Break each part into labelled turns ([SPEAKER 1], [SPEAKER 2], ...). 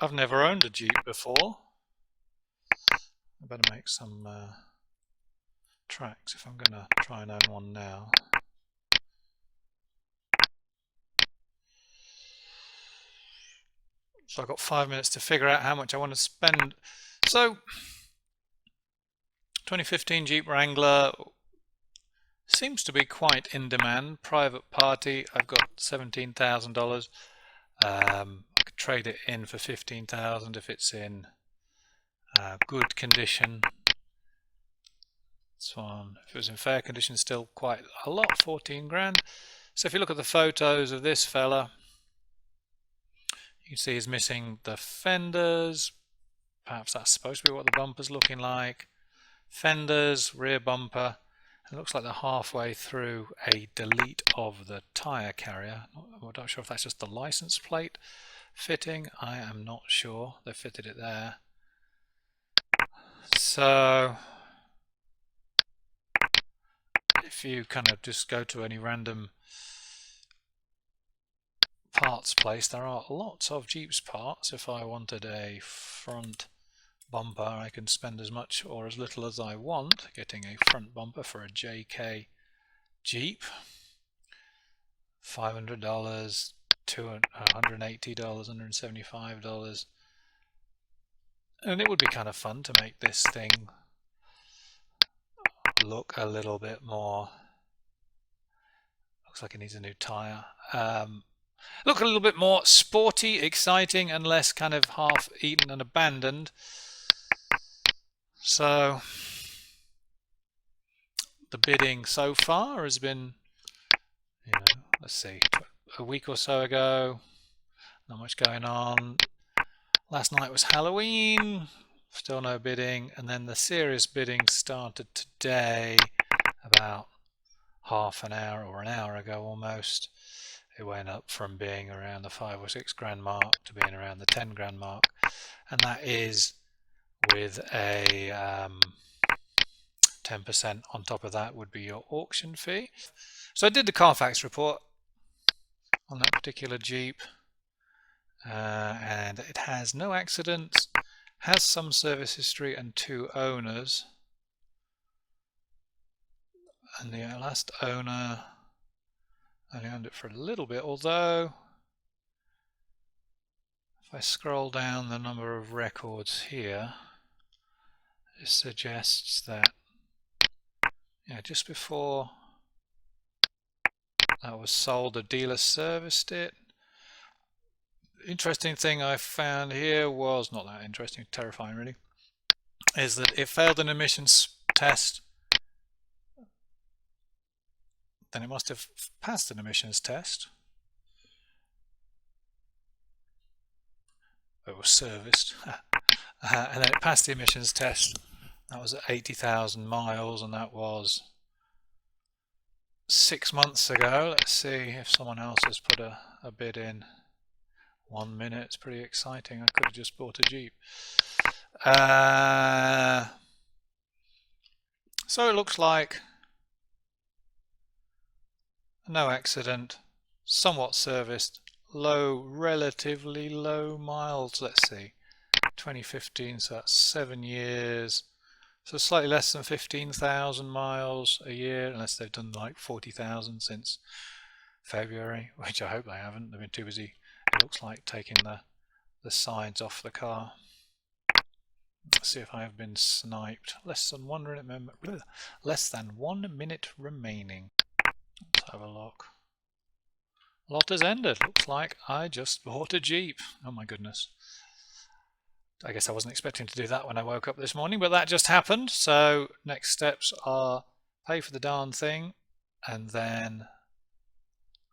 [SPEAKER 1] I've never owned a Jeep before. I better make some tracks if I'm going to try and own one now. So I've got 5 minutes to figure out how much I want to spend. So 2015 Jeep Wrangler seems to be quite in demand. Private party, I've got $17,000. I could trade it in for $15,000 if it's in good condition. This one, if it was in fair condition, still quite a lot, 14 grand. So if you look at the photos of this fella, you can see he's missing the fenders. Perhaps that's supposed to be what the bumper's looking like. Fenders, rear bumper. It looks like they're halfway through a delete of the tyre carrier. I'm not sure if that's just the license plate fitting. I am not sure. They fitted it there. So if you kind of just go to any random parts place, there are lots of Jeep's parts. If I wanted a front bumper, I can spend as much or as little as I want getting a front bumper for a JK Jeep. $500, $180, $175. And it would be kind of fun to make this thing look a little bit more, looks like it needs a new tire, look a little bit more sporty, exciting, and less kind of half eaten and abandoned. So the bidding so far has been, let's see, a week or so ago, not much going on. Last night was Halloween, still no bidding, and then the serious bidding started today about half an hour or an hour ago almost. It went up from being around the 5 or 6 grand mark to being around the 10 grand mark, and that is with a 10% on top of that would be your auction fee. So I did the Carfax report on that particular Jeep, and it has no accidents, has some service history and 2 owners, and the last owner only owned it for a little bit, although if I scroll down the number of records here, it suggests that just before that was sold, the dealer serviced it. Interesting thing I found here was, not that interesting, terrifying really, is that it failed an emissions test. Then it must have passed an emissions test. It was serviced. And then it passed the emissions test. That was at 80,000 miles, and that was 6 months ago. Let's see if someone else has put a bid in. 1 minute, it's pretty exciting. I could have just bought a Jeep. So it looks like no accident, somewhat serviced, relatively low miles. Let's see, 2015, so that's 7 years. So slightly less than 15,000 miles a year, unless they've done like 40,000 since February, which I hope they haven't. They've been too busy, it looks like, taking the sides off the car. Let's see if I have been sniped. Less than 1 minute remaining. Let's have a look. Lot has ended. Looks like I just bought a Jeep. Oh my goodness. I guess I wasn't expecting to do that when I woke up this morning, but that just happened. So next steps are pay for the darn thing and then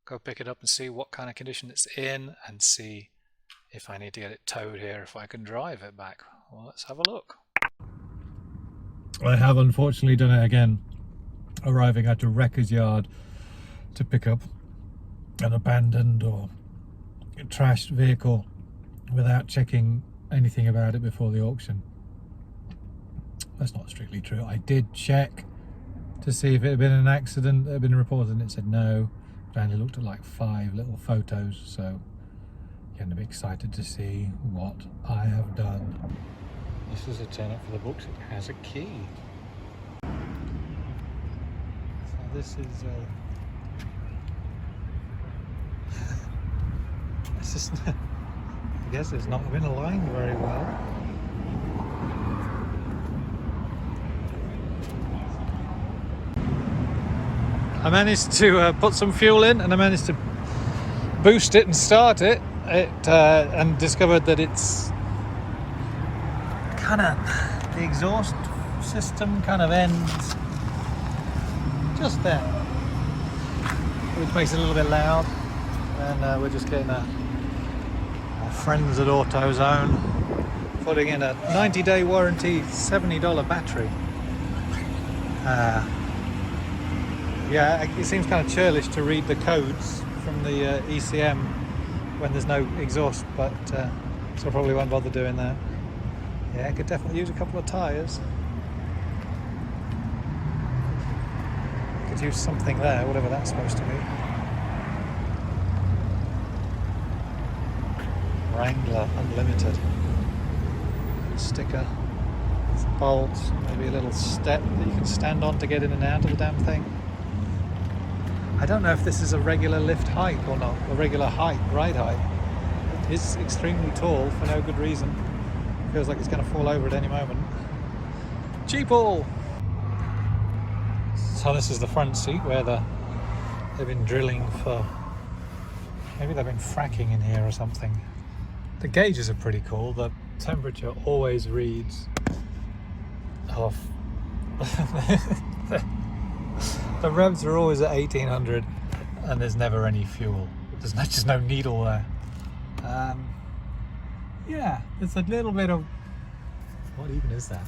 [SPEAKER 1] go pick it up and see what kind of condition it's in and see if I need to get it towed here, if I can drive it back. Well, let's have a look. I have unfortunately done it again, arriving at a wrecker's yard to pick up an abandoned or trashed vehicle without checking anything about it before the auction. That's not strictly true. I did check to see if it had been an accident that had been reported, and it said no, but I only looked at like 5 little photos, so Getting a bit excited to see what I have done. This is a turn up for the books. It has a key. So this is this is I guess it's not been aligned very well. I managed to put some fuel in, and I managed to boost it and start it, and discovered that it's kind of, the exhaust system kind of ends just there, which makes it a little bit loud. And we're just getting our friends at AutoZone putting in a 90-day warranty, $70 battery. Yeah, it seems kind of churlish to read the codes from the ECM when there's no exhaust, but so I probably won't bother doing that. Yeah, I could definitely use a couple of tyres. Could use something there, whatever that's supposed to be. Wrangler Unlimited sticker, bolts, maybe a little step that you can stand on to get in and out of the damn thing. I don't know if this is a regular lift height or not, a regular height, ride height. It is extremely tall for no good reason. Feels like it's going to fall over at any moment. Jeep all! So this is the front seat where they've been drilling for, maybe they've been fracking in here or something. The gauges are pretty cool. The temperature always reads off. The revs are always at 1800 and there's never any fuel. There's just no needle there. Yeah, there's a little bit of, what even is that?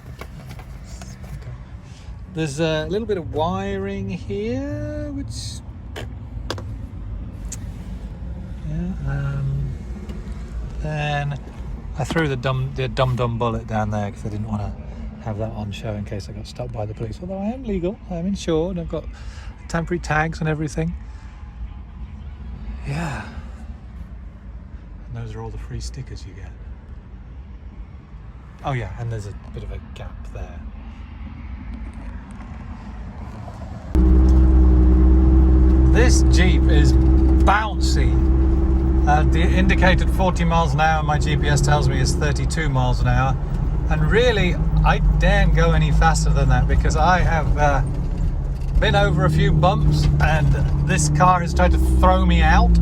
[SPEAKER 1] Okay. There's a little bit of wiring here, which, yeah, then I threw the dum bullet down there because I didn't want to have that on show in case I got stopped by the police. Although I am legal, I am insured, I've got temporary tags and everything. Yeah. And those are all the free stickers you get. Oh yeah, and there's a bit of a gap there. This Jeep is bouncy. The indicated 40 miles an hour, my GPS tells me is 32 miles an hour. And really, I daren't go any faster than that because I have been over a few bumps and this car has tried to throw me out,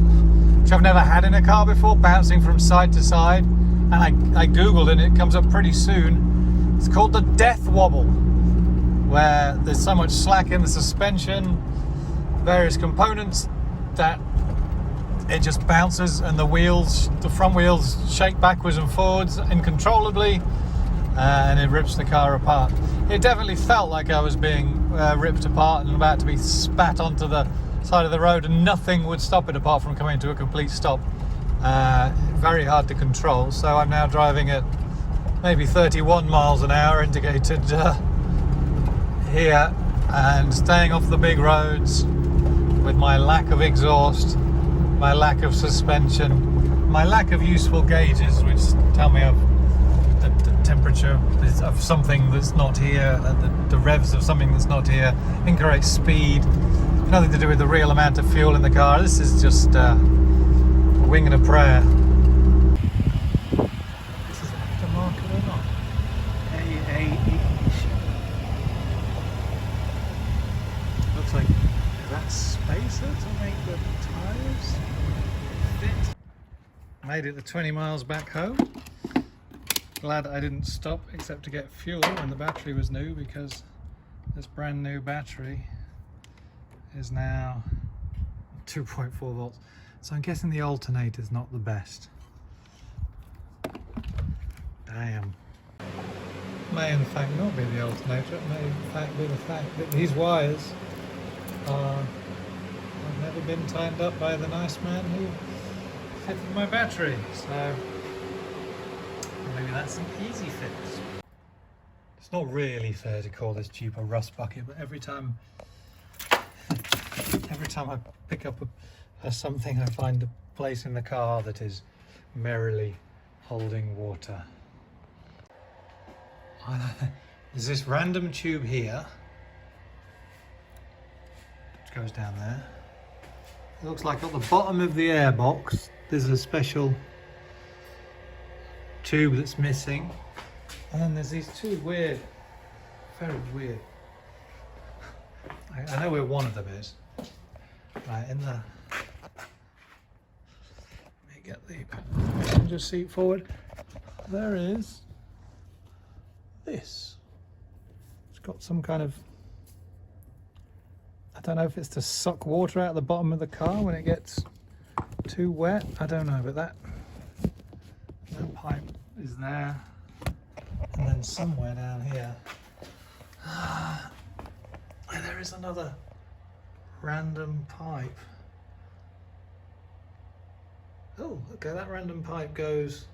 [SPEAKER 1] which I've never had in a car before, bouncing from side to side. And I googled it and it comes up pretty soon. It's called the death wobble, where there's so much slack in the suspension, various components, that it just bounces and the front wheels shake backwards and forwards uncontrollably, and it rips the car apart. It definitely felt like I was being ripped apart and about to be spat onto the side of the road, and nothing would stop it apart from coming to a complete stop. Very hard to control, so I'm now driving at maybe 31 miles an hour indicated here, and staying off the big roads with my lack of exhaust, my lack of suspension, my lack of useful gauges which tell me of the temperature of something that's not here, the revs of something that's not here, incorrect speed, nothing to do with the real amount of fuel in the car. This is just a wing and a prayer. This is aftermarket or not? Looks like that spacer to make the tires fit. Made it the 20 miles back home. Glad I didn't stop except to get fuel when the battery was new, because this brand new battery is now 2.4 volts. So I'm guessing the alternator is not the best. Damn. May in fact not be the alternator, it may in fact be the fact that these wires have never been tightened up by the nice man who fitted my battery. So maybe that's an easy fix. It's not really fair to call this Jeep a rust bucket, but every time I pick up something, I find a place in the car that is merrily holding water. There's this random tube here, which goes down there. It looks like at the bottom of the airbox there's a special tube that's missing, and then there's these two weird, very weird. I know where one of them is. Right in the. Let me get the passenger seat forward. There is this. It's got some kind of. I don't know if it's to suck water out of the bottom of the car when it gets too wet. I don't know, but that pipe is there, and then somewhere down here there is another random pipe. Oh, okay, that random pipe goes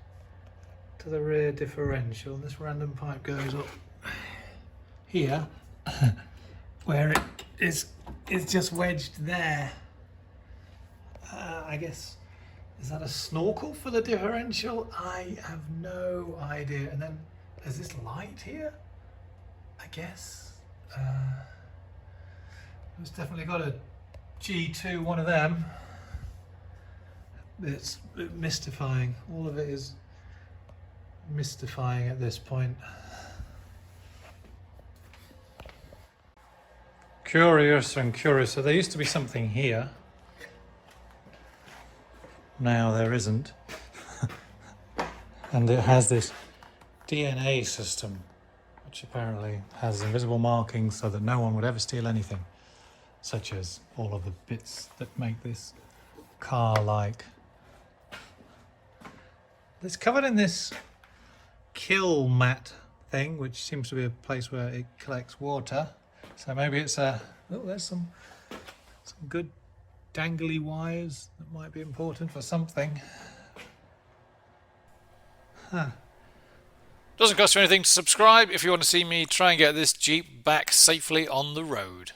[SPEAKER 1] to the rear differential, and this random pipe goes up here where it is just wedged there. I guess, is that a snorkel for the differential? I have no idea. And then there's this light here, I guess. It's definitely got a G2, one of them. It's mystifying. All of it is mystifying at this point. Curious and curious. So there used to be something here. Now there isn't. And it has this DNA system, which apparently has invisible markings so that no one would ever steal anything, such as all of the bits that make this car like. It's covered in this kill mat thing, which seems to be a place where it collects water. So maybe it's a. Oh, there's some good dangly wires that might be important for something. Huh.
[SPEAKER 2] Doesn't cost you anything to subscribe if you want to see me try and get this Jeep back safely on the road.